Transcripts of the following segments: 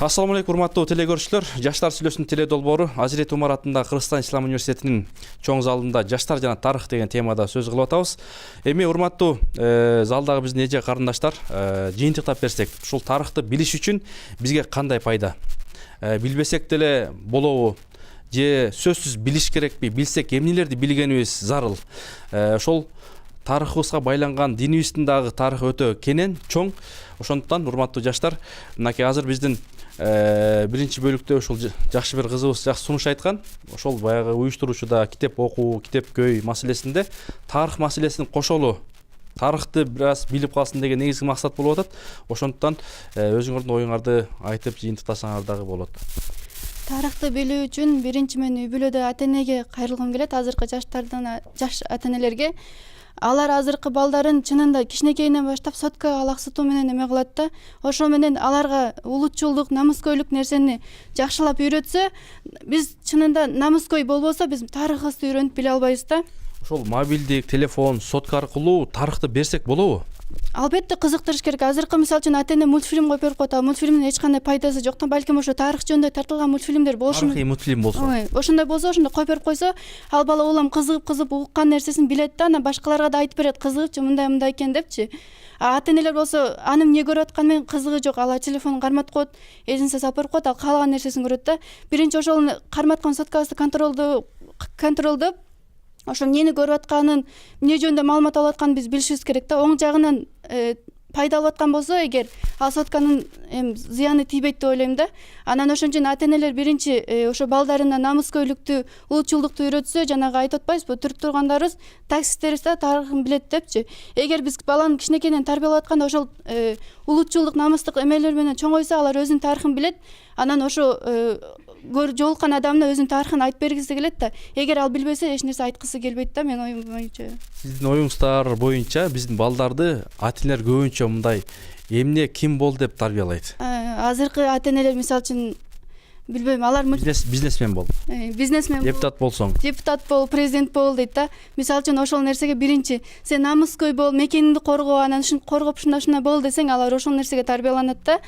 Assalamu алейкум, урматтуу телекөрүүчүлөр. Жаштар сүйлөсүнүн теле долбоору Азирет Умар атындагы Кыргызстан Ислам университетинин чоң залында жаштар жана тарых деген темада сөз кылып атабыз. Эми урматтуу залдагы биздин эже карындаштар, жыйынтыктап берсек, ушул тарыхты билиш үчүн бизге кандай пайда? Билбесек деле болобу? Же сөзсүз билиш керекпи? Билсек эмнелерди билгенибиз зарыл? Ошол тарыхыбызга байланган динибиздин дагы тарыхы өтө кенен, чоң. Ошондуктан урматтуу жаштар, мынакей азыр биздин биринчи бөлүктө ушул жакшы бир кызыбыз жакшы сунуш айткан. Ошол баягы уюштуруучуда китеп окуу, китеп көй маселесинде тарых маселесин кошолу, тарыхты бир аз билип калсын деген негизги максат болуп атат. Ошондуктан өзүңөрдүн оюңарды айтып жыйынтыктасаңар дагы болот. Тарыхты билүү үчүн биринчи мен үй бүлөдө ата-энеге кайрылгым келет, азыркы жаш ата-энелерге. Алар азыркы балдарын чынында кичинекейинен баштап сотка алаксытуу менен эме кылат да. Ошо менен аларга улутчулдук, намыскөйлүк нерсени жакшылап үйрөтсө, биз чынында намыскөй болбосо биз тарыхыбызды үйрөнүп биле албайбыз да. Ошол мобилдик, телефон, сотка аркылуу тарыхты берсек болобу? Албетте кызыктырыш керек. Азыркы мисалы үчүн ата-эне мультфильм коюп берип коет, мультфильмдин эч кандай пайдасы жок да. Балким ошо тарых жөнүндө тартылган мультфильмдер болушу мүмкүн. Тарыхый мультфильм болсо. Ошондой болсо, ошондо коюп берип койсо, ал бала улам кызыгып уккан нерсесин билет да, анан башкаларга да айтып берет, кызыгыпчы, мындай экен депчи. Ата-энелер болсо, анын эмне көрүп атканы менен кызыгы жок, алар телефонун карматып коет, эжинсе салып берип коет, ал каалаган нерсесин көрөт да. Биринчи ошол карматкан соткабызды контролдоп, ошо эмнени көрүп атканын, эмне жөнүндө маалымат алып атканын биз билишибиз керек да. Оң жагынан пайда алып аткан болсо, эгер ал сотканын зыяны тийбейт деп ойлойм да. Анан ошон үчүн ата-энелер биринчи ошо балдарына намыскөйлүктү, улутчулдукту үйрөтсө, жанагы айтып атпайбызбы, түрүп тургандарыбыз таксисттерибиз да тарыхын билет депчи. Эгер биз баланы кичинекейинен тарбиялап атканда ошол улутчулдук, намыстык эмелер менен чоңойсо, алар өзүнүн тарыхын билет. Анан ошо жолуккан адамына өзүнүн тарыхын айтып бергиси келет да. Эгер ал билбесе, эч нерсе айткысы келбейт да, менин оюм боюнча. Сиздин оюңуздар боюнча биздин балдарды ата-энелер көбүнчө мындай эмне ким бол деп тарбиялайт? Азыркы ата-энелер мисалы үчүн билбейм, алар бизнесмен бол. Бизнесмен бол. Депутат болсоң. Депутат бол, президент бол дейт да. Мисалы үчүн ошол нерсеге биринчи сен намыскөй бол, мекениңди корго, анан ушинтип коргоп ушундай бол десең, алар ошол нерсеге тарбияланат да.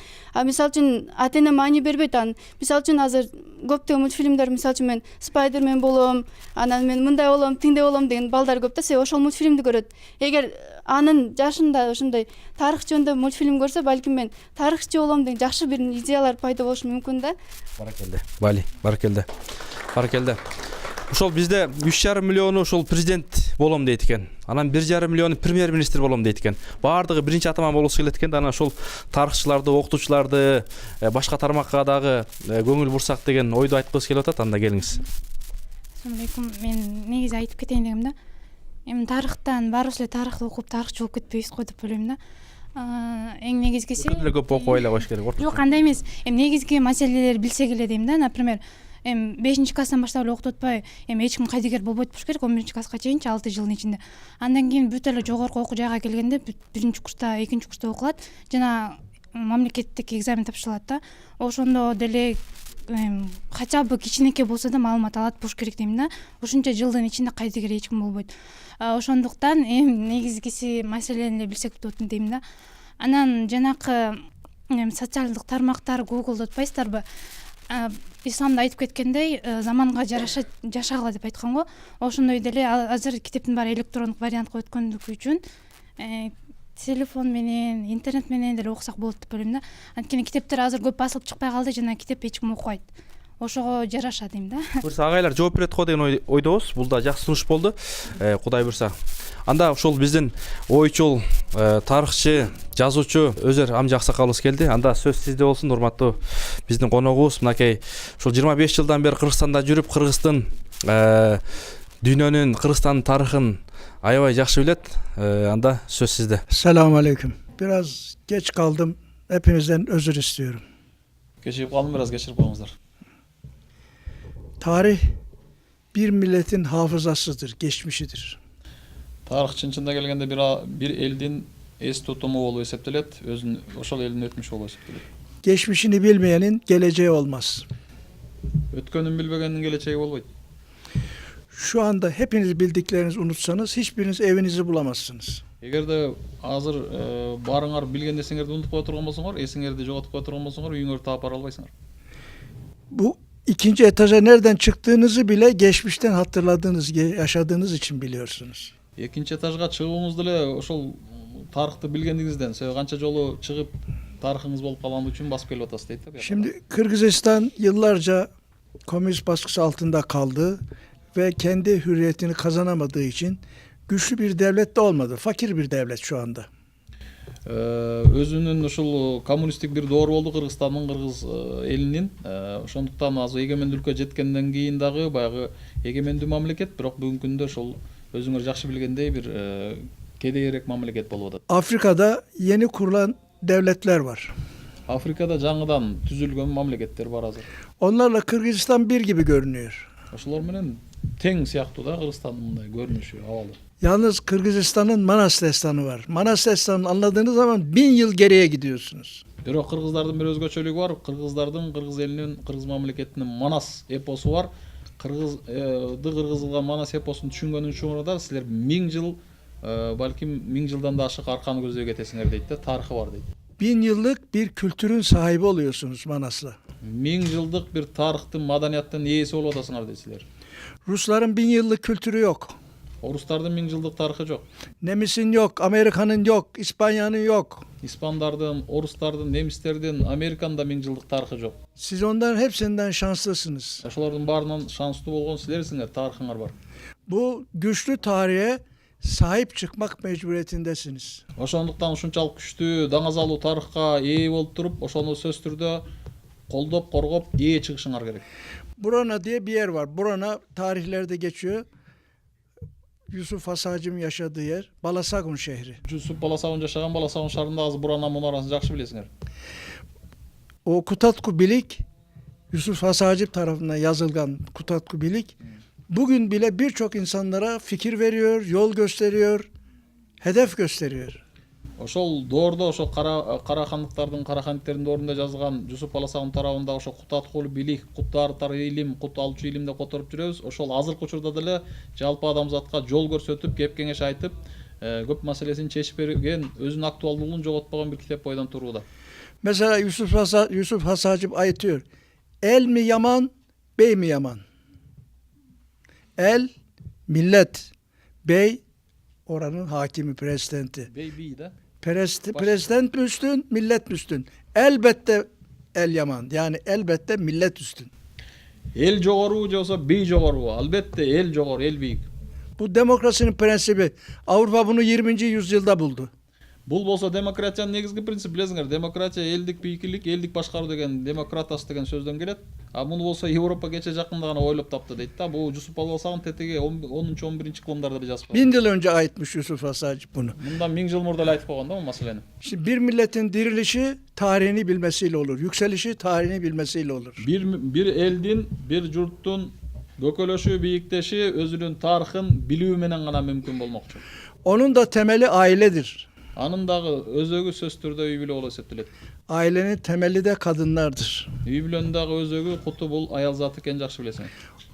Мисалы үчүн ата-эне маани бербейт. Мисалы үчүн азыр көптөгөн мультфильмдер, мисалы үчүн мен Спайдермен болом, анан мен мындай болом, тиңдей болом деген балдар көп да. Себеби ошол мультфильмди көрөт. Эгер анын жашында ошондой тарых жөнүндө мультфильм көрсө, балким мен тарыхчы болом деген жакшы бир идеялар пайда болушу мүмкүн да. Баракелде. Бали, баракелде. Ошол бизде 3,5 миллиону ошол президент болом дейт экен. Анан 1,5 миллиону премьер-министр болом дейт экен. Баардыгы биринчи атаман болуусу келет экен. Анан ошол тарыхчыларды, окутуучуларды, башка тармакка дагы көңүл бурсак деген ойду айткыбыз келип атат. Анда келиңиз. Assalamu alaikum. Мен негизи айтып кетейин дегем да. Эми тарыхтан баарыбыз эле тарыхты окуп тарыхчы болуп кетпейбиз го деп ойлойм да. Эң негизгиси көп окуп эле коюш керек. Жок, андай эмес. Эми негизги маселелерди билсек эле дейм да. Например, 5-класстан баштап эле окутуп атпайбы? Эч ким кайдыгер болбойт болуш керек 11-класска чейинчи 6 жылдын ичинде. Андан кийин бүт эле жогорку окуу жайга келгенде биринчи курста, экинчи курста окулат, жана мамлекеттик экзамен тапшырылат да. Ошондо деле хотя бы кичинекей болсо да маалымат алат болуш керек дейм да. Ушунча жылдын ичинде кайдыгер эч ким болбойт. Ошондуктан негизгиси маселени эле билсек болот дейм да. Анан жанакы социалдык тармактар, Google деп атпайсыздарбы? Исламда айтып кеткендей, заманга жараша жашагыла деп айткан го. Ошондой деле азыр китептин баары электрондук вариантка өткөндүгү үчүн телефон менен, интернет менен деле окусак болот деп ойлойм да. Анткени китептер азыр көп басылып чыкпай калды, жана китеп эч ким окубайт. Ошого жараша дейм да. Буюрса агайлар жооп берет го деген ойдобуз. Бул да жакшы сунуш болду. Кудай буйрса. Анда ошол биздин ойчул, тарыхчы, жазуучу Өзөр Амжа Аксакалыбыз келди. Анда сөз сизде болсун, урматтуу биздин коногубуз. Мынакей ушул 25 жылдан бери Кыргызстанда жүрүп, Кыргыздын дүйнөнүн, Кыргызстандын тарыхын аябай жакшы билет. Анда söz sizde. Selamun aleyküm. Biraz geç kaldım. Hepinizden özür istiyorum. Geçirip kaldım, biraz geçirip kalmışlar. Tarih bir milletin hafızasıdır, geçmişidir. Tarih çınçında gelgende bir eldin es tutumu bolup eseptelet, özün oşol elin ötmüş bolup eseptelet. Geçmişini bilmeyenin geleceği olmaz. Ötkönün bilbegenin geleceği olmayt. Şu anda hepiniz bildiklerinizi unutsanız hiçbiriniz evinizi bulamazsınız. Эгерде азыр баарыңар билген нерсеңерди унутуп кое турган болсоңор, эсиңерди жоготуп кое турган болсоңор, үйүңөрдү таап бара албайсыңар. Bu ikinci etaja nereden çıktığınızı bile geçmişten hatırladığınız, yaşadığınız için biliyorsunuz. Экинчи этажга чыгууңуз деле ошол тарыхты билгениңизден, себеби канча жолу чыгып тарыхыңыз болуп калган үчүн басып келип атасыз дейт да. Şimdi Kırgızistan yıllarca komünist baskısı altında kaldı ve kendi hürriyetini kazanamadığı için güçlü bir devlet de olmadı. Fakir bir devlet şu anda. Өзүнүн ушул коммунисттик бир доор болду Кыргызстандын, кыргыз элинин. Ошондуктан азыр эгемендүүлүккө жеткенден кийин дагы баягы эгемендүү мамлекет, бирок бүгүнкү күндө ошол өзүңөр жакшы билгендей бир кедейирээк мамлекет болуп атат. Afrika'da yeni kurulan devletler var. Африкада жаңыдан түзүлгөн мамлекеттер бар азыр. Onlarla Kırgızistan bir gibi görünüyor. Ошолор менен тең сыяктуу да Кыргызстандын мындай көрүнүшү, абалы. Yalnız Kırgızistan'ın Manas destanı var. Manas destanını anladığınız zaman 1000 yıl geriye gidiyorsunuz. Бирок кыргыздардын бир өзгөчөлүгү бар. Кыргыздардын, кыргыз элинин, кыргыз мамлекетинин Манас эпосу бар. Кыргызга Манас эпосун түшүнгөнүн учурунда силер 1000 жыл, балким 1000 жылдан да ашык арканы көздөй кетесиңер дейт да, тарыхы бар дейт. 1000 yıllık bir kültürün sahibi oluyorsunuz Manas'la. 1000 жылдык бир тарыхтын, маданияттын ээси болуп атасыңар дейт силер. Rusların 1000 yıllık kültürü yok. Орустардын 1000 жылдык тарыхы жок. Nemis'in yok, Amerika'nın yok, İspanya'nın yok. Испандардын, орустардын, немистердин, Американын да 1000 жылдык тарыхы жок. Siz onların hepsinden şanslısınız. Ошолордун баарынан шанстуу болгон силерсиңер, тарыхыңар бар. Bu güçlü tarihe sahip çıkmak mecburiyetindesiniz. Ошондуктан ушунчалык күчтүү, даңазалуу тарыхка ээ болуп туруп, ошону сөз түрдө колдоп, коргоп, ээ чыгышыңар керек. Burana diye bir yer var. Burana tarihlerde geçiyor. Yusuf Hasacım yaşadığı yer. Balasagun şehri. Жусуп Баласагун жашаган Баласагун шаарында азыр Бурана мунарасын жакшы билесиңер. O Kutatku Bilik, Yusuf Hasacım tarafından yazılgan Kutatku Bilik, bugün bile birçok insanlara fikir veriyor, yol gösteriyor, hedef gösteriyor. Ошол доордо ошо карахандыктардын, карахандиктердин доорунда жазылган Жусуп Баласагун тарабында ошо кутаткул билик, кутартар илим, кут алчу илим деп которуп жүрөбүз. Ошол азыркы учурда деле жалпы адамзатка жол көрсөтүп, кеп кеңеш айтып, көп маселесин чечип берген, өзүнүн актуалдуулугун жоготпогон bir kitap бойдон турууда. Mesela Yusuf Hasacım ayıtıyor. El mi yaman, bey mi yaman? El, millet. Bey, oranın hakimi, prezidenti. Baby de. Prezident mi üstün, millet mi üstün? Elbette el yaman. Yani elbette millet üstün. El жогору же болсо бей жогору? Албетте el жогору, el бийик. Bu demokrasinin prensibi. Avrupa bunu 20. yüzyılda buldu. Бул болсо демократиянын негизги принциби билесиңер. Демократия элдик бийикилик, элдик башкаруу деген демократас деген сөздөн келет. А муну болсо Европа кече жакында гана ойлоп таптı дейт да. Бул Жусуп Баласагун тетеги 10-11 кылымдарда эле жазып. 1000 yıl önce aitmiş Yusuf Hasacım bunu. Мындан 1000 жыл мурда эле айтып койгон да бул маселени. Şimdi bir milletin dirilişi tarihini bilmesiyle olur. Yükselişi tarihini bilmesiyle olur. Bir eldin, bir jurттун көкөлөшү, бийиктеши өзүнүн тарыхын билүү менен гана мүмкүн болмокчу. Onun da temeli ailedir. Анын дагы өзөгү сөз түрдө үй бүлө болуп эсептелет. Ailenin temeli de kadınlardır. Үй бүлөнүн дагы өзөгү куту бул аял заты экенин жакшы билесиңер.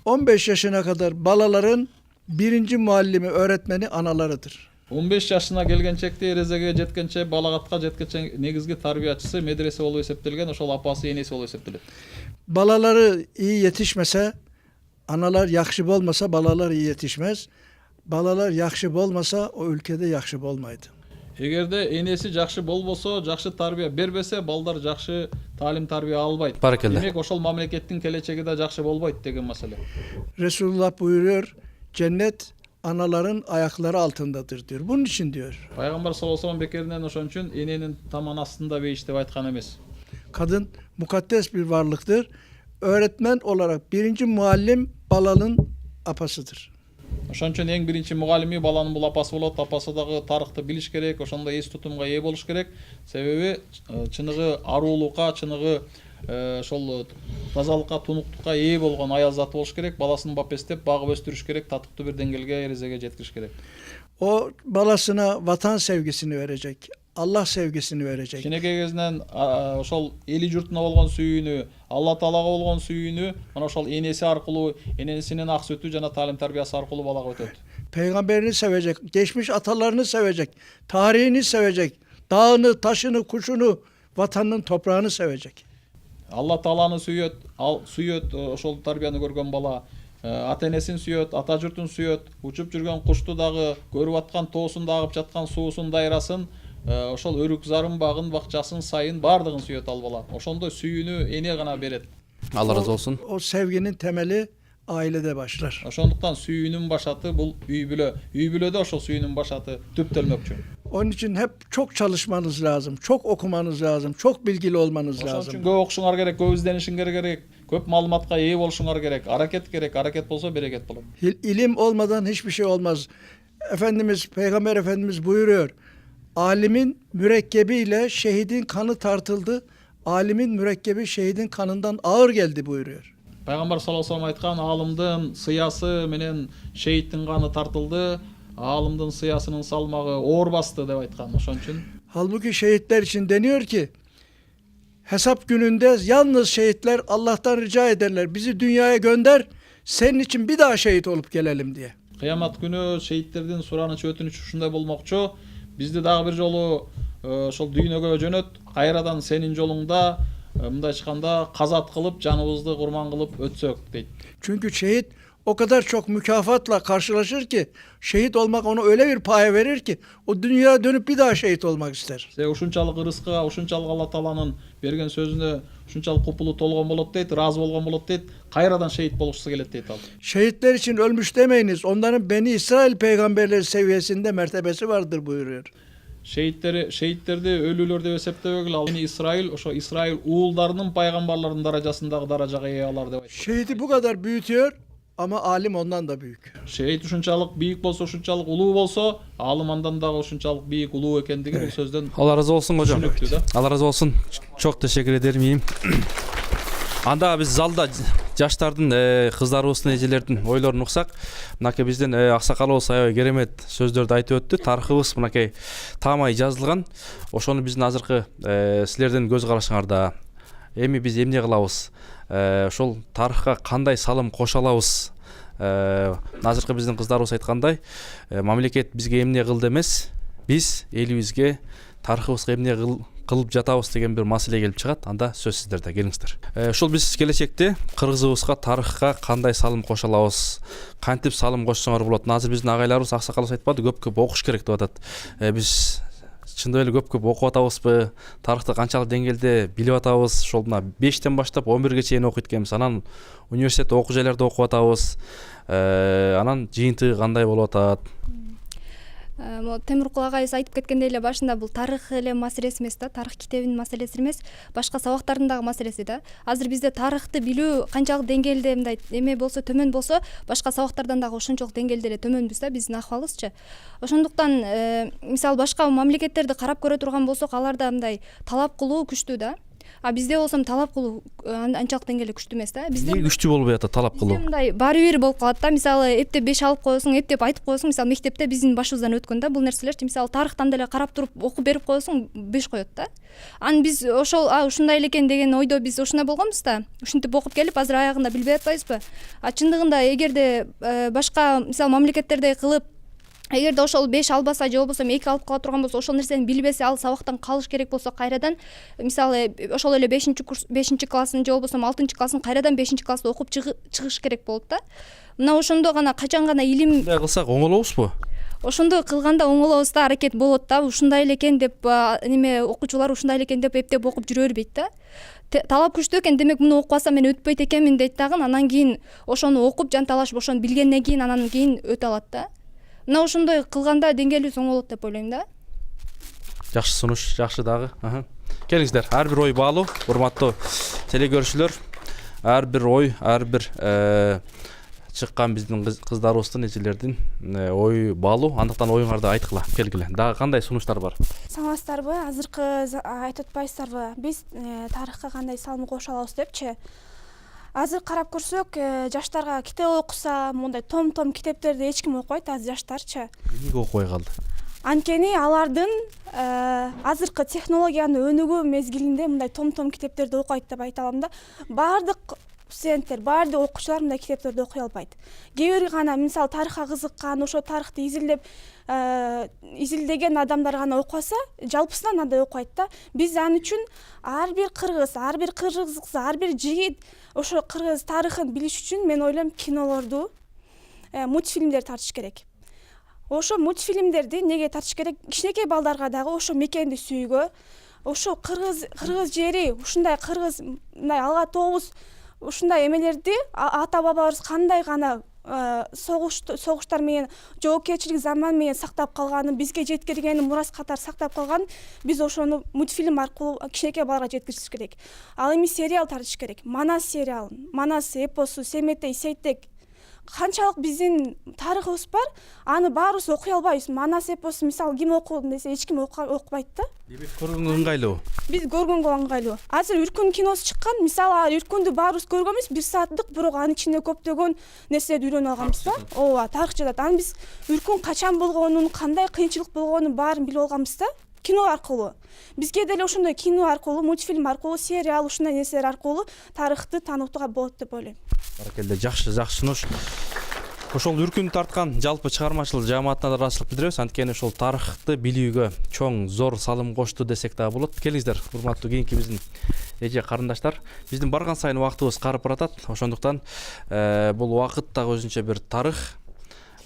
15 yaşına kadar balaların birinci muallimi, öğretmeni analarıdır. 15 жашына келгенчекте, эрезеге жеткенче, балагатка жеткенче негизги тарбиячысы медресе болуп эсептелген, ошол апасы, энеси болуп эсептелет. Balaları iyi yetişmese, analar yakşı olmasa balalar iyi yetişmez. Balalar yakşı olmasa o ülkede yakşı olmaydı. Эгерде энеси жакшы болбосо, жакшы тарбия бербесе, балдар жакшы таалим тарбия албайт. Баракелде. Демек ошол мамлекеттин келечеги да жакшы болбойт деген маселе. Resulullah buyuruyor, cennet anaların ayakları altındadır diyor. Bunun için diyor. Пайгамбар саллаллаху алейхи ва саллям бекеринен ошон үчүн эненин таман астында бейиш деп айткан эмес. Kadın mukaddes bir varlıktır. Öğretmen olarak birinci muallim balanın apasıdır. Ошон үчүн эң биринчи мугалими баланын бул апасы болот. Апасы дагы тарыхты билиш керек, ошондо эс тутумга ээ болуш керек. Себеби чыныгы аруулукка, чыныгы ошол тазалыкка, тунуктукка ээ болгон аял заты болуш керек. Баласын бап эстеп, багып өстүрүш керек, татыктуу бир деңгээлге, эрезеге жеткириш керек. O balasına vatan sevgisini verecek. Allah sevgisini verecek. Кичинекей кезинен ошол эли журтуна болгон сүйүүнү, Алла Таалага болгон сүйүүнү, мына ошол энеси аркылуу, энесинин ак сүтү жана таалим тарбиясы аркылуу балага өтөт. peygamberini sevecek, geçmiş atalarını sevecek, tarihini sevecek, dağını, taşını, kuşunu, vatanının toprağını sevecek. Алла тааланы сүйөт, ошол тарбияны көргөн бала ата энесин сүйөт, ата журтун сүйөт, учуп жүргөн кушту дагы, көрүп аткан тоосун да, агып жаткан суусун, дайрасын, ошол өрүк зарын, багын, бакчасын, сайын баардыгын сүйөт ал бала. Ошондой сүйүүнү эне гана берет. Allah razı olsun. O sevginin temeli ailede başlar. Ошондуктан сүйүүнүн башаты бул үй бүлө. Үй бүлөдө ошол сүйүүнүн башаты түптөлмөкчү. Onun için hep çok çalışmanız lazım, çok okumanız lazım, çok bilgili olmanız Ошон lazım. үчүн көп окушуңар керек, көп изденишиңер керек, көп маалыматка ээ болушуңар керек, аракет болсо берекет болот. İlim olmadan hiçbir şey olmaz. Peygamber Efendimiz buyuruyor. Alimin mürekkebiyle şehidin kanı tartıldı. Alimin mürekkebi şehidin kanından ağır geldi buyuruyor. Пайгамбар саллаллаху алейхи айткан, аалымдын сыясы менен шейиттин каны тартылды, аалымдын сыясынын салмагы оор басты деп айткан. Ошон үчүн Halbuki şehitler için deniyor ki hesap gününde yalnız şehitler Allah'tan rica ederler. Bizi dünyaya gönder, senin için bir daha şehit olup gelelim diye. кыямат күнү шейиттердин суранычы өтүнүчү ушундай болмокчу. Бизди дагы бир жолу ошол дүйнөгө жөнөт, кайрадан сенин жолуңда мындай айтканда казат кылып, жаныбызды курман кылып өтсөк дейт. Çünkü şehit o kadar çok mükafatla karşılaşır ki şehit olmak ona öyle bir paye verir ki o dünyaya dönüp bir daha şehit olmak ister. Себеби ушунчалык ырыскыга, ушунчалык Алла Тааланын берген сөзүнө ушунчалык купулу толгон болот дейт, разы болгон болот дейт, кайрадан şehit болушусу келет дейт ал. Şehitler için ölmüş demeyiniz. Onların Beni İsrail peygamberleri seviyesinde mertebesi vardır buyuruyor. Şehitтерди өлүүлөр деп эсептебегиле, ал Исраил, ошо Исраил уулдарынын пайгамбарлардын даражасындагы даражага ээ алар деп айт. Şehidi bu kadar büyütüyor ama alim ondan da büyük. Şehit ушунчалык бийик болсо, ушунчалык улуу болсо, алым андан дагы ушунчалык бийик улуу экендиги бул сөздөн Allah razı olsun hocam. түшүнүктүү да. Allah razı olsun. Çok teşekkür ederim iyiyim. Анда биз залда жаштардын, кыздарыбыздын, эжелердин ойлорун уксак, мынакей биздин аксакалыбыз аябай керемет сөздөрдү айтып өттү. Тарыхыбыз мынакей таамай жазылган. Ошону биздин азыркы силердин көз карашыңарда. Эми биз эмне кылабыз? Ошол тарыхка кандай салым кошо алабыз? Азыркы биздин кыздарыбыз айткандай, мамлекет бизге эмне кылды эмес, биз элибизге, тарыхыбызга эмне кылып жатабыз деген бир маселе келип чыгат. Анда сөз сиздерде, келиңиздер. Ушул биз келечекте кыргызыбызга, тарыхка кандай салым кошо алабыз? Кантип салым кошсоңор болот? Азыр биздин агайларыбыз, аксакалыбыз айтпады, көп окуш керек деп атат. Биз чындап эле көп окуп атабызбы? Тарыхты канчалык деңгээлде билип атабыз? Ошол мына 5тен баштап 11ге чейин окуйт экенбиз. Анан университет окуу жайларда окуп атабыз. Анан жыйынтыгы кандай болуп атат? Темиркул агайыбыз айтып кеткендей эле башында бул тарых эле маселеси эмес да, тарых китебинин маселеси эмес, башка сабактардын дагы маселеси да. Азыр бизде тарыхты билүү канчалык деңгээлде мындай эме болсо, төмөн болсо, башка сабактардан дагы ошончолук деңгээлде эле төмөнбүз да, биздин акыбалыбызчы. Ошондуктан мисалы башка мамлекеттерди карап көрө турган болсок, аларда мындай талап кылуу күчтүү да. А бизде болсом талап кылуу анчалык деңгээлде күчтүү эмес да. Бизде күчтүү болбой атат талап кылуу. Мындай баары бир болуп калат да. Мисалы эптеп 5 алып коесуң, эптеп айтып коесуң. Мисалы мектепте биздин башыбыздан өткөн да бул нерселерчи. Мисалы тарыхтан деле карап туруп окуп берип коесуң, 5 коет да. Аны биз ошол ушундай эле экен деген ойдо биз ушундай болгонбуз да. Ушинтип окуп келип, азыр аягында билбей атпайбызбы? Чындыгында эгерде башка мисалы мамлекеттердей кылып, эгерде ошол 5 албаса же болбосо 2 алып кала турган болсо, ошол нерсени билбесе, ал сабактан калыш керек болсо, кайрадан мисалы ошол эле 5 классын же болбосо 6 классын кайрадан 5 класста окуп чыгыш керек болот да. Мына ошондо гана качан гана илим Мындай кылсак оңолобузбу? Ошондой кылганда оңолобуз да, аракет болот да. Ушундай эле экен деп неме окуучулар ушундай эле экен деп эптеп окуп жүрө бербейт да. Талап күчтүү экен, демек муну окубасам мен өтпөйт экенмин дейт дагы. Анан кийин ошону окуп жанталашып, ошону билгенден кийин анан кийин өтө алат да. Мына ошондой кылганда деңгээлибиз оңолот деп ойлойм да. Жакшы сунуш, жакшы дагы. Келиңиздер, ар бир ой баалуу, урматтуу телекөрүүчүлөр. Ар бир ой, ар бир чыккан биздин кыздарыбыздын, эжелердин ою баалуу. Андыктан оюңарды айткыла, келгиле. Дагы кандай сунуштар бар? Саңластарбы, азыркы айтып атпайсыздарбы? Биз тарыхка кандай салым кошо алабыз депчи. Азыр карап көрсөк, жаштарга китеп окуса, мындай том китептерди эч ким окубайт, азыр жаштарчы. Эмнеге окубай калды? Анткени алардын азыркы технологиянын өнүгүү мезгилинде мындай том китептерди окуйт деп айта алам да. Баардык студенттер баардык окуучулар мындай китептерди окуй албайт. Кээ бири гана мисалы тарыхка кызыккан, ошо тарыхты изилдеген адамдар гана окуса, жалпысынан андай окуйт да. Биз ал үчүн ар бир кыргыз, ар бир кыз, ар бир жигит ошо кыргыз тарыхын билиш үчүн мен ойлойм кинолорду, мультфильмдерди тартыш керек. Ошо мультфильмдерди неге тартыш керек? Кичинекей балдарга дагы ошо мекенди сүйгө, ошо кыргыз жери, ушундай кыргыз мындай алга тобуз ушундай эмелерди ата бабаларыбыз кандай гана согуштар менен жоопкерчилик заман менен сактап калганын, бизге жеткиргенин мурас катары сактап калганын биз ошону мультфильм аркылуу кичинекей балдарга жеткириш керек. Ал эми сериал тартыш керек. Манас сериалын, Манас эпосу, Семетей, Сейтек канчалык биздин тарыхыбыз бар, аны баарыбыз окуй албайбыз. Манас эпосу мисалы ким окуду десе эч ким окубайт да. Демек көргөнгө ыңгайлуу. Биз көргөнгө ыңгайлуу. Азыр Үркүн киносу чыккан. Мисалы Үркүндү баарыбыз көргөнбүз, 1 сааттык, бирок анын ичинде көптөгөн нерселерди үйрөнүп алганбыз да. Ооба, тарых жатат. Аны биз Үркүн качан болгонун, кандай кыйынчылык болгонун баарын билип алганбыз да. Кино аркылуу. Бизге деле ошондой кино аркылуу, мультфильм аркылуу, сериал ушундай нерселер аркылуу тарыхты таанытууга болот деп ойлойм. Баракелде, жакшы сунуш. Ошол Үркүн тарткан жалпы чыгармачылык жамаатына да ыраазычылык билдиребиз. Анткени ошол тарыхты билүүгө чоң зор салым кошту десек дагы болот. Келиңиздер, урматтуу кийинки биздин эже карындаштар. Биздин барган сайын убактыбыз карып баратат. Ошондуктан бул убакыт дагы өзүнчө бир тарых.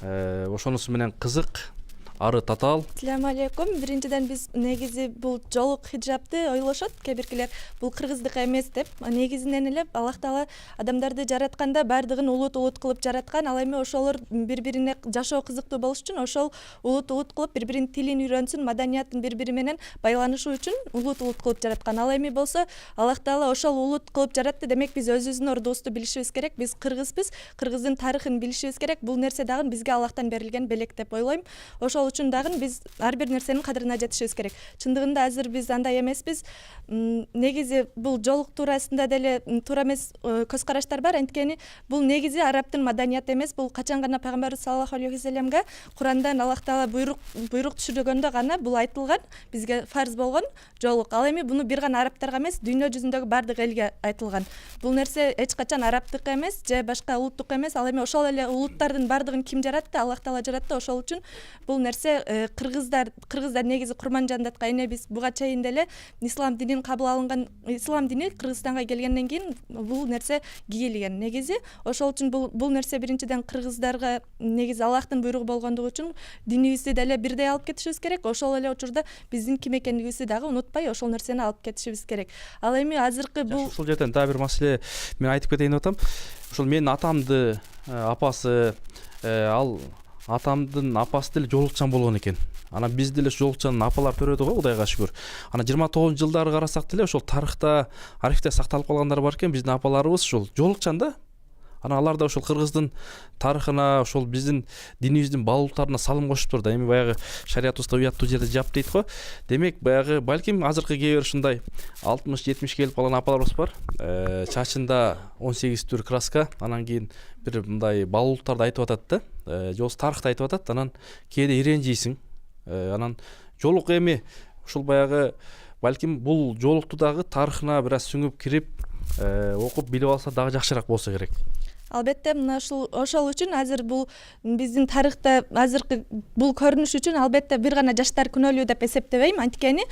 Ошонусу менен кызык, ары татаал. Assalamu alaikum. Биринчиден биз негизи бул жолук хиджабты ойлошот кээ биркилер бул кыргыздык эмес деп. Негизинен эле Аллах Таала адамдарды жаратканда баардыгын улут кылып жараткан. Ал эми ошолор бири-бирине жашоо кызыктуу болуш үчүн ошол улут кылып бири-биринин тилин үйрөнсүн, маданиятын бири-бири менен байланышы үчүн улут кылып жараткан. Ал эми болсо Аллах Таала ошол улут кылып жаратты. Демек биз өзүбүздүн ордубузду билишибиз керек. Биз кыргызбыз, кыргыздын тарыхын билишибиз керек. Бул нерсе дагы бизге Аллахтан берилген белек деп ойлойм. Ошол үчүн дагы биз ар бир нерсенин кадырына жетишибиз керек. Чындыгында азыр биз андай эмеспиз. Негизи бул жолук туурасында деле туура эмес көз караштар бар. Анткени бул негизи арабтын маданияты эмес. Бул качан гана пайгамбарыбыз саллаллаху алейхи вассаламга Курандан Аллах Таала буйрук түшүргөндө гана бул айтылган, бизге фарз болгон жолук. Ал эми буну бир гана арабтарга эмес, дүйнө жүзүндөгү баардык элге айтылган. Бул нерсе эч качан арабтык эмес, же башка улуттук эмес. Ал эми ошол эле улуттардын баардыгын ким жаратты? Аллах Таала жаратты. Ошол үчүн бул нерсе кыргыздар негизи Курманжандатка эне биз буга чейин деле ислам динин кабыл алынган, ислам дини Кыргызстанга келгенден кийин бул нерсе кийилген. Негизи ошол үчүн бул нерсе биринчиден кыргыздарга негизи Аллахтын буйругу болгондугу үчүн динибизди деле бирдей алып кетишибиз керек. Ошол эле учурда биздин ким экендигибизди дагы унутпай ошол нерсени алып кетишибиз керек. Ал эми азыркы бул ушул жерден дагы бир маселе мен айтып кетейин деп атам. Ошол менин атамды апасы ал атамдын апасы деле жолукчан болгон экен. Анан биз деле жолукчанын апалар төрөдү го, Кудайга шүгүр. Анан 29-жылдары карасак деле ошол тарыхта, архивде сакталып калгандар бар экен. Биздин апаларыбыз ошол жолукчан да. Анан алар да ошол кыргыздын тарыхына, ошол биздин динибиздин баалуулуктарына салым кошуптур да. Эми баягы шариятыбызда уяттуу жерде жап дейт го. Демек баягы балким азыркы кээ бир ушундай 60-70 келип калган апаларыбыз бар. Чачында 18 түр краска, анан кийин бир мындай баалуулуктарды айтып атат да. Же болбосо тарыхты айтып атат, анан кээде иренжийсиң. Анан жолук эми ушул баягы балким бул жолукту дагы тарыхына бир аз сүңүп кирип окуп билип алса дагы жакшыраак болсо керек. Албетте мына ошол үчүн азыр бул биздин тарыхта азыркы бул көрүнүш үчүн албетте бир гана жаштар күнөөлүү деп эсептебейм. Анткени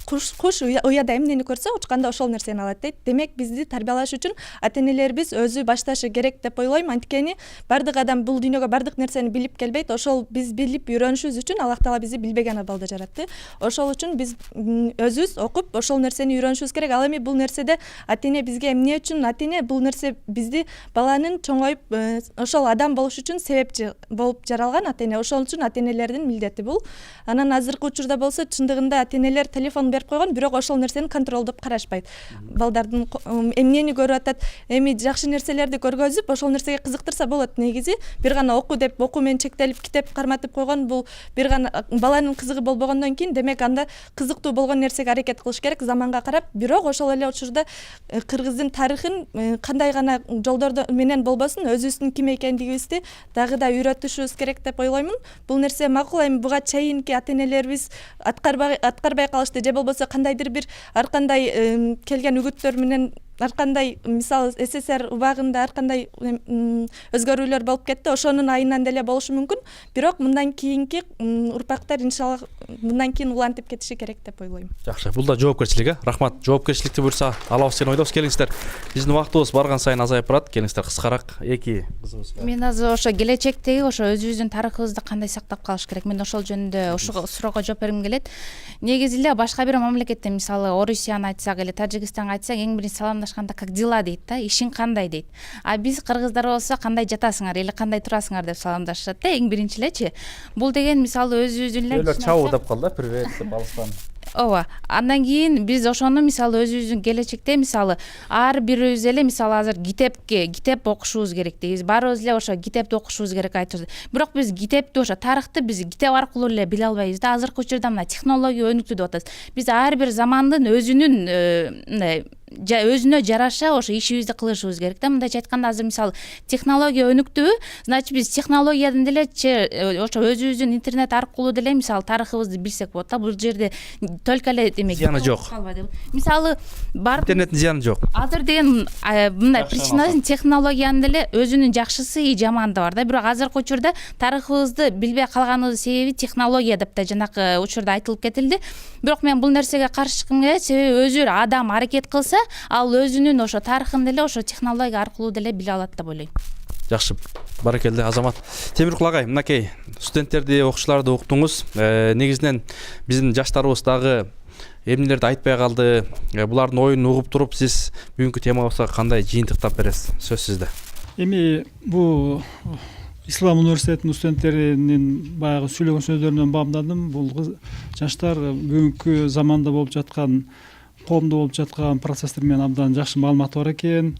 куш уяда эмнени көрсө учканда ошол нерсени алат дейт. Демек бизди тарбиялаш үчүн ата-энелерибиз өзү башташы керек деп ойлойм. Анткени баардык адам бул дүйнөгө баардык нерсени билип келбейт. Ошол биз билип үйрөнүшүбүз үчүн Аллах Таала бизди билбеген абалда жаратты. Ошол үчүн биз өзүбүз окуп ошол нерсени үйрөнүшүбүз керек. Ал эми бул нерседе ата-эне бизге эмне үчүн ата-эне бул нерсе бизди баланын чоңоюп ошол адам болуш үчүн себепчи болуп жаралган ата-эне. Ошол үчүн ата-энелердин милдети бул. Анан азыркы учурда болсо чындыгында ата-энелер телефон берип койгон, бирок ошол нерсени контролдоп карашпайт. Балдардын эмнени көрүп атат, эми жакшы нерселерди көргөзүп, ошол нерсеге кызыктырса болот. Негизи бир гана окуу деп окуу менен чектелип китеп карматып койгон бул бир гана баланын кызыгы болбогондон кийин демек анда кызыктуу болгон нерсеге аракет кылыш керек заманга карап. Бирок ошол эле учурда кыргыздын тарыхын кандай гана жолдордо менен болбосун өзүбүздүн ким экендигибизди дагы да үйрөтүшүбүз керек деп ойлоймун. Бул нерсе макул. Эми буга чейинки ата-энелерибиз аткарбай калышты же болбосо кандайдыр бир ар кандай келген үгүттөр менен ар кандай мисалы СССР убагында ар кандай өзгөрүүлөр болуп кетти, ошонун айынан деле болушу мүмкүн. Бирок мындан кийинки урпактар иншалла мындан кийин улантып кетиши керек деп ойлойм. Жакшы, бул да жоопкерчилик, рахмат. Жоопкерчиликти буюрса алабыз деген ойдобуз. Келиңиздер. Биздин убактыбыз барган сайын азайып барат. Келиңиздер, кыскараак эки кызыбызга. Мен азыр ошо келечектеги ошо өзүбүздүн тарыхыбызды кандай сактап калыш керек, мен ошол жөнүндө ошого суроого жооп бергим келет. Негизи эле башка бир мамлекетте, мисалы Орусияны айтсак эле Тажикстанга айтсак, эң биринчи саламдашканда как дела дейт да, ишиң кандай дейт. А биз кыргыздар болсо кандай жатасыңар или кандай турасыңар деп саламдашат да, эң биринчи элечи. Бул деген мисалы өзүбүздүн эле Чабуу деп калды, привет деп алыстан. ооба, андан кийин биз ошону мисалы өзүбүздүн келечекте мисалы ар бирибиз эле мисалы азыр китеп окушубуз керек дейбиз, баарыбыз эле ошо китепти окушубуз керек айтышат. Бирок биз китепти ошо тарыхты биз китеп аркылуу эле биле албайбыз да. Азыркы учурда мына технология өнүктү деп атабыз. Биз ар бир замандын өзүнө жараша ошо ишибизди кылышыбыз керек да. Мындайча айтканда азыр мисалы технология өнүктүбү, значит биз технологиядан деле ошо өзүбүздүн интернет аркылуу деле мисалы тарыхыбызды билсек болот да. Бул жерде только эле демек зыяны жок. Мисалы бар Интернеттин зыяны жок. азыр деген мындай причина технологиянын деле өзүнүн жакшысы и жаманы да бар да. Бирок азыркы учурда тарыхыбызды билбей калганыбыздын себеби технология деп да жанакы учурда айтылып кетилди. Бирок мен бул нерсеге каршы чыккым келет, себеби өзү адам аракет кылса, ал өзүнүн ошо тарыхын деле ошо технология аркылуу деле биле алат деп ойлойм. Жакшы, баракелде Азамат. Темиркул агай, мынакей студенттерди, окуучуларды уктуңуз. Негизинен биздин жаштарыбыз дагы эмнелерди айтпай калды. Булардын оюн угуп туруп, сиз бүгүнкү темабызга кандай жыйынтыктап бересиз? Сөз сизде. Эми бул Ислам университетинин студенттеринин баягы сүйлөгөн сөздөрүнөн баамдадым. Бул жаштар бүгүнкү заманда болуп жаткан, коомдо болуп жаткан процесстер менен абдан жакшы маалыматы бар экен.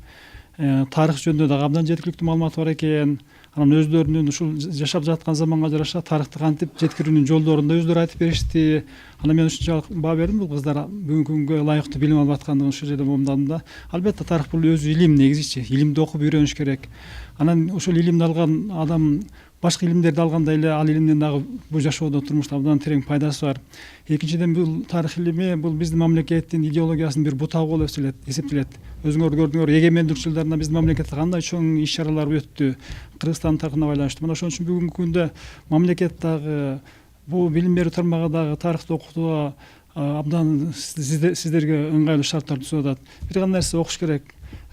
Тарых жөнүндө дагы абдан жеткиликтүү маалыматы бар экен. Анан өздөрүнүн ушул жашап жаткан заманга жараша тарыхты кантип жеткирүүнүн жолдорун да өздөрү айтып беришти. Анан мен ушунчалык баа бердим, бул кыздар бүгүнкү күнгө ылайыктуу билим алып аткандыгын ушул жерде момдадым да. Албетте тарых бул өзү илим негизичи. Илимди окуп үйрөнүш керек. Анан ушул илимди алган адам башка илимдерди алгандай эле ал илимден дагы бул жашоодо турмушта абдан терең пайдасы бар. Экинчиден бул тарых илими бул биздин мамлекеттин идеологиясынын бир бутагы болуп эсептелет. Өзүңөр көрдүңөр, эгемендик жылдарында биздин мамлекетте кандай чоң иш чаралар өттү, Кыргызстан тарыхына байланыштуу. Мына ошон үчүн бүгүнкү күндө мамлекет дагы бул билим берүү тармагы дагы тарыхты окутууга абдан сиздерге ыңгайлуу шарттар түзүп атат. Бир гана нерсе окуш керек.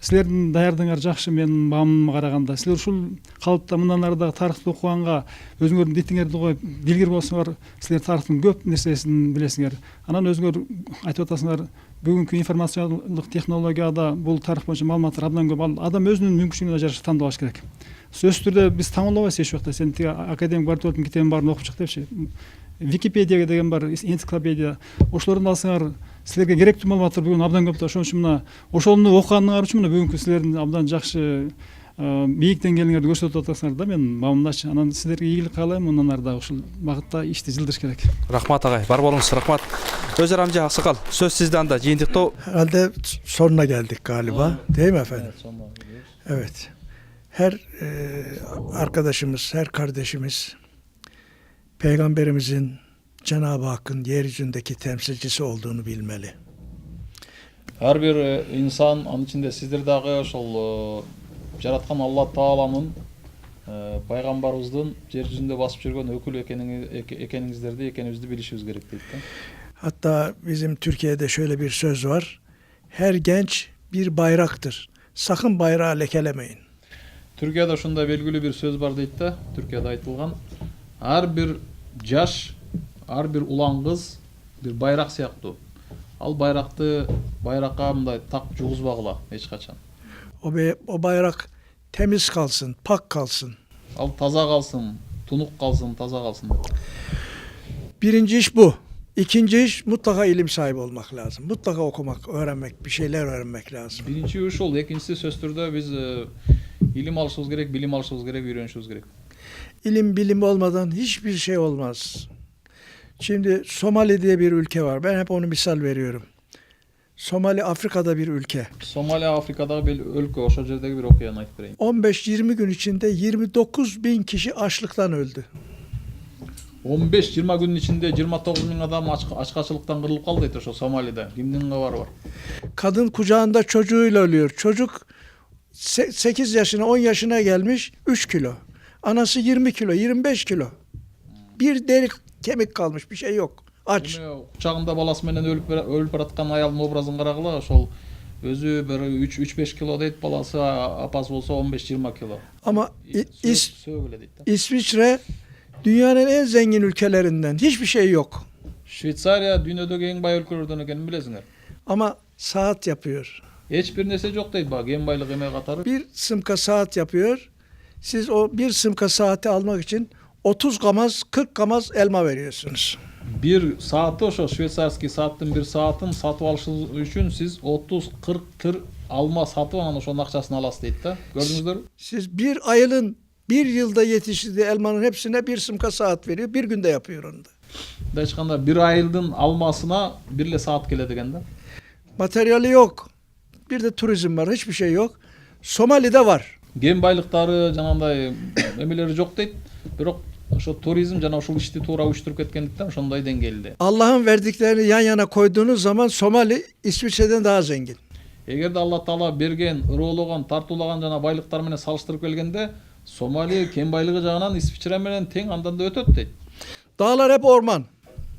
Силердин даярдыгыңар жакшы, менин баамыма караганда. Силер ушул калыпта мындан ары дагы тарыхты окуганга өзүңөрдүн дитиңерди коюп билгир болсоңор, силер тарыхтын көп нерсесин билесиңер. Анан өзүңөр айтып атасыңар, бүгүнкү информациялык технологияда бул тарых боюнча маалыматтар абдан көп. Адам өзүнүн мүмкүнчүлүгүнө жараша тандап алыш керек. Сөзсүз түрдө биз таңдалбайбыз эч убакта. Сен тиги академик Бартоловдун китебин баарын окуп чык депчи. Википедия деген бар, энциклопедия. Ошолордун алсаңар, силерге керектүү маалыматтар бүгүн абдан көп да. Ошон үчүн мына ошону окуганыңар үчүн мына бүгүнкү силердин абдан жакшы бийик деңгээлиңерди көрсөтүп атасыңар да, менин баамымдачы. Анан сиздерге ийгилик каалайм, мындан ары дагы ушул багытта ишти жылдырыш керек. Рахмат агай, бар болуңуз, рахмат. Özür amca, Aksakalь, söz sizde anda. Jıyıntıkta Herhalde sonuna geldik galiba. Değil mi efendim? Evet. Her arkadaşımız, her kardeşimiz Peygamberimizin, Cenab-ı Hakk'ın yeryüzündeki temsilcisi olduğunu bilmeli. Ар бир инсан, анын ичинде сиздер дагы ошол жараткан Алла Тааланын пайгамбарыбыздын жер жүзүндө басып жүргөн өкүлү экенибизди билишибиз керек дейт да. Hatta bizim Türkiye'de şöyle bir söz var. Her genç bir bayraktır. Sakın bayrağı lekelemeyin. Türkiye'de ушундай белгилүү бир сөз бар дейт да. Türkiye'de айтылган. Ар бир жаш, ар бир улан кыз бир байрак сыяктуу. Ал байракка мындай так жугузбагыла эч качан. O bayrak temiz kalsın, pak kalsın. Ал таза калсын, тунук калсын, таза калсын деп. Birinci iş bu. İkinci iş mutlaka ilim sahibi olmak lazım. Mutlaka okumak, öğrenmek, bir şeyler öğrenmek lazım. Биринчи ушул, экинчиси сөз түрдө биз илим алышыбыз керек, билим алышыбыз керек, үйрөнүшүбүз керек. İlim, bilim olmadan hiçbir şey olmaz. Şimdi Somali diye bir ülke var. Ben hep onu misal veriyorum. Somali Afrika'da bir ülke. Somali Afrika'dagı bir өлkө, ошол жердеги bir окуяны айтып берейин. 15-20 gün içinde 29.000 kişi açlıktan öldü. 15-20 күнүн ичинде 29 000 адам açkaçılıktan kırılıp kaldı deydi ошо Somali'de. Kimdin haberi var? Kadın kucağında çocuğuyla ölüyor. Çocuk 8 yaşına 10 yaşına gelmiş 3 kilo. Anası 20 kilo 25 kilo. Bir deri kemik kalmış, bir şey yok. Aç. Kuchagында balası менен ölüp baratkan ayalдын образын карагыла, ошол özü bir 3-5 kilo deyт, balası apası bolsa 15-20 kilo. Ama Sögüle deyt. İsviçre dünyanın en zengin ülkelerinden. Hiçbir şey yok. Şveysariya dünyadagi eng bay өлкөлөрдөн экенин bilesiңер. Ama saat yapıyor. Hiç bir nese yok deyt bak, en baylık emeği katarı. Bir sımka saat yapıyor. Siz o bir sımka saati almak için 30 kamaz 40 kamaz elma veriyorsunuz. Bir saati ошо швейцарский сааттын bir saatin satıp alışınız üçün siz 30-40 tır alma satıp anан ошонун акчасын аласыз дейт да. Gördünüzдөр? Siz bir ayılın bir yılda yetiştirdiği elmanın hepsine bir sımka saat veriyor. Bir günde yapıyor onu da. Hiç kanda bir ayıldın almasına birle saat keledi eken da. Materyali yok. Bir de turizm var. Hiçbir şey yok. Somali'de var. Ген байлыктары жанагындай эмелери жок дейт. Бирок ошо туризм жана ушул ишти туура уюштуруп кеткендиктен ошондой деңгээлде. Allah'ın verdiklerini yan yana koyduğunuz zaman Somali İsviçre'den daha zengin. Эгерде Алла Таала берген, ыроолаган, тартуулаган жана байлыктар менен салыштырып келгенде, Somali кен байлыгы жагынан İsviçre менен тең андан да өтөт дейт. Dağlar hep orman.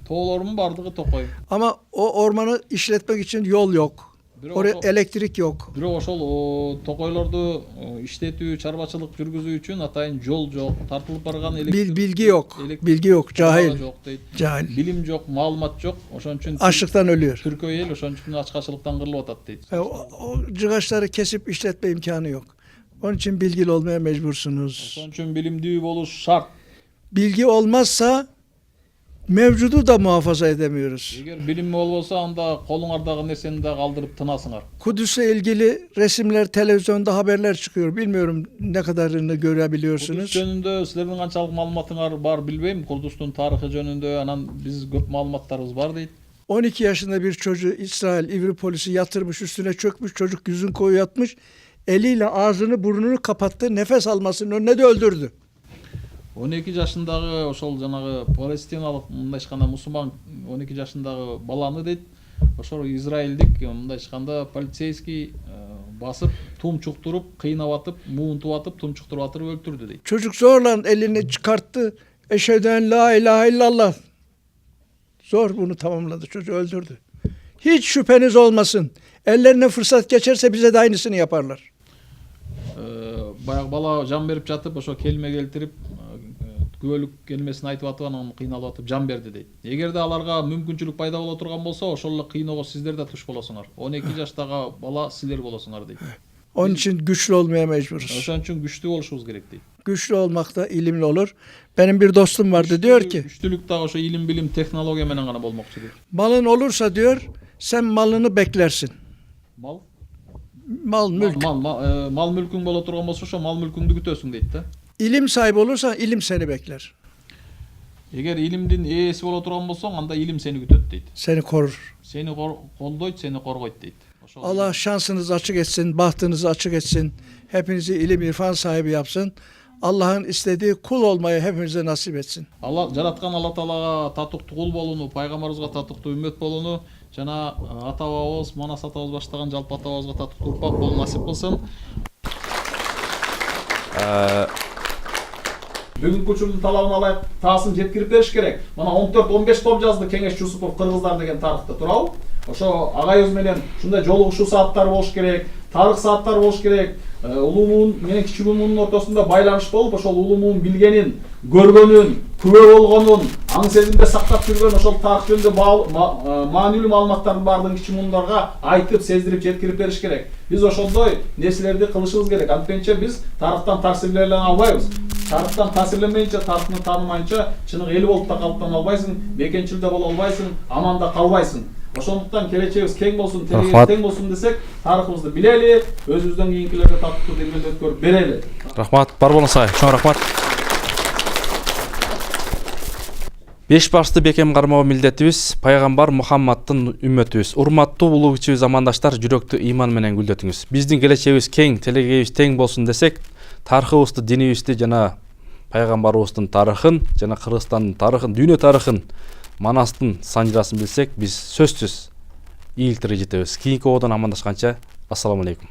Тоолордун бардыгы токой. Ama o ormanı işletmek için yol yok. Oraya elektrik yok. Бирок ошол токойлорду иштетүү, чарбачылык жүргүзүү үчүн атайын жол жок, тартылып барган Bilgi yok. Bilgi yok. Cahil. жок дейт. Cahil. Билим жок, маалымат жок. Ошон үчүн Açlıktan ölüyor. Türkiye ел ошон үчүн ачкачылыктан кырылып атат дейт. O cıgaçları kesip işletme imkanı yok. Onun için bilgili olmaya mecbursunuz. Ошон үчүн билимдүү болуш шарт. Bilgi olmazsa mevcudu da muhafaza edemiyoruz. Эгер билим болбосо анда колуңардагы нерсени да калтырып тынасыңар. Kudüs'le ilgili resimler, televizyonda haberler çıkıyor. Bilmiyorum ne kadarını Кудус görebiliyorsunuz. жөнүндө силердин канчалык маалыматыңар бар билбейм. Кудустун тарыхы жөнүндө анан биз көп маалыматтарыбыз бар дейт. 12 yaşında bir çocuğu İsrail İvri polisi yatırmış, üstüne çökmüş, çocuk yüzün koyu yatmış. Eliyle ağzını burnunu kapattı, nefes almasının önüne de öldürdü. 12 жашындагы ошол жанагы палестиналык мындай ишканда мусулман 12 жашындагы баланы дейт. Ошол израилдик мындай ишканда полицейский басып, тумчуктуруп, кыйнап атып, муунтуп атып, тумчуктуруп атырып өлтүрдү дейт. Çocuk zorla elini çıkarttı. Eşheden la ilahe illallah. Zor bunu tamamladı. Çocuğu öldürdü. Hiç şüpheniz olmasın. Ellerine fırsat geçerse bize de aynısını yaparlar. Баягы бала жан берип жатып, ошо келме келтирип, күбөлүк келмесин айтып атып, анан кыйналып атып жан берди дейт. Эгерде аларга мүмкүнчүлүк пайда боло турган болсо, ошол эле кыйноого сиздер да туш болосуңар. 12 жаштагы бала силер болосуңар deyт. Onun için güçlü olmaya mecburuz. Ошон үчүн күчтүү болушубуз керек дейт. Güçlü olmak da ilimli olur. Benim bir dostum vardı diyor ki Күчтүүлүк дагы ошо илим, билим, технология менен гана болмокчу дейт. malın olursa diyor sen malını beklersin. Мал? Mal mülk. Мал мүлкүң боло турган болсо, ошо мал мүлкүңдү күтөсүң deyт да. İlim sahibi olursan ilim seni bekler. Эгер илимдин ээси боло турган болсоң, анда илим сени күтөт дейт. Seni korur. Seni колдойт, seni коргойт deyt. Allah şansınızı açık etsin, bahtınızı açık etsin. Hepinizi ilim irfan sahibi yapsın. Allah'ın istediği kul olmayı hepimize nasip etsin. Allah жараткан Алла Таалага татыктуу кул болууну, пайгамбарыбызга татыктуу үммөт болууну жана ата бабабыз, Манас атабыз баштаган жалпы ата бабабызга татыктуу урпак болууну насип кылсын. Бүгүнкү учурдун талабын алайык, таасын жеткирип бериш керек. Мана 14-15 том жазды Кеңеш Жусупов Кыргыздар деген тарыхта туурабы? Ошо агайыбыз менен ушундай жолугушуу сааттары болуш керек, тарых сааттары болуш керек. Улуу муун менен кичүү муунун ортосунда байланыш болуп, ошол улуу муун билгенин, көргөнүн, күбө болгонун, аң сезимде сактап жүргөн ошол тарых жөнүндө маанилүү маалыматтардын баардыгын кичүү муундарга айтып, сездирип, жеткирип бериш керек. Биз ошондой нерселерди кылышыбыз керек. Антпенче биз тарыхтан таасирлене албайбыз. Тарыхтан таасирленмейинче, тарыхты таанымайынча чыныгы эл болуп да калыптана албайсың, мекенчил да боло албайсың, аман да калбайсың. Ошондуктан келечегибиз кең болсун, телегибиз тең болсун десек, тарыхыбызды билели, өзүбүздөн кийинкилерге татыктуу демелер өткөрүп берели. Рахмат, бар болуңуз, чоң рахмат. Беш башты бекем кармоо милдетибиз пайгамбар Мухаммадтын үммөтүбүз. Урматтуу улуу кичүү замандаштар, жүрөктү иман менен гүлдөтүңүз. Биздин келечегибиз кең, телегибиз тең болсун десек, тарыхыбызды, динибизди жана пайгамбарыбыздын тарыхын жана Кыргызстандын тарыхын, дүйнө тарыхын, Манастын санжырасын билсек, биз сөзсүз ийгиликтерге жетебиз. Кийинки ободон амандашканча, ассаламу алейкум.